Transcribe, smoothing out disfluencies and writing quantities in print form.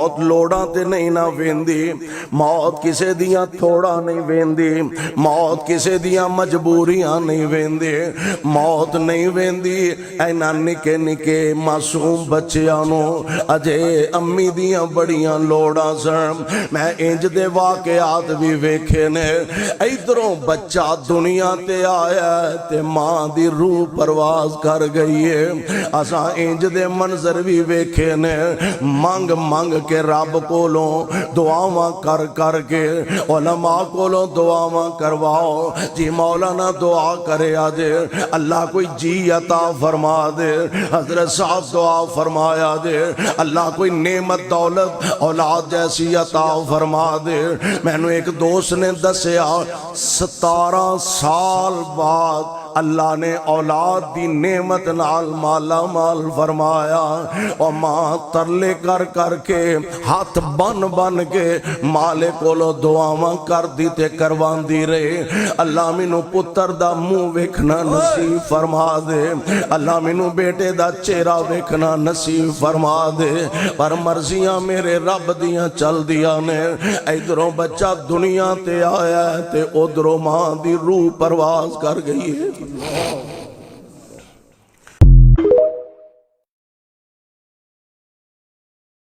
موت لوڑاں تے نہیں نہ ویندی، موت کسے دیاں تھوڑا نہیں ویندی، موت کسے دیاں مجبوریاں نہیں ویندی، موت نہیں ویندی اینا نکے نکے معصوم بچیانو اجے امی دیاں بڑیاں لوڑاں سن۔ میں انج دے واقعات بھی ویکھے نے، ایدروں بچہ دنیا تے آیا تے ماں دی روح پرواز کر گئی ہے۔ اساں انج دے منظر بھی ویکھے نے، مانگ مانگ کے رب کولوں دعاواں کر کر کے، علماء کولوں دعاواں کرواؤ جی مولانا دعا کرے آجے اللہ کوئی جی عطا فرما دے، حضرت صاحب دعا فرمایا دے اللہ کوئی نعمت دولت اولاد جیسی عطا فرما دے۔ میں نے ایک دوست نے دسیا 17 سال بعد اللہ نے اولاد دی نعمت نال مالا مال فرمایا، اور ماں ترلے کر کر کے ہاتھ بن بن کے مالک کولو دعاواں کر دی تے کروان دی رہے اللہ مینوں پتر دا منہ ویکھنا نصیب فرما دے، اللہ مینوں بیٹے دا چہرہ ویکھنا نصیب فرما دے، پر مرضیاں میرے رب دیاں چل دیاں نے۔ ادھروں بچہ دنیا تے آیا ہے تے ادھروں ماں دی روح پرواز کر گئی ہے۔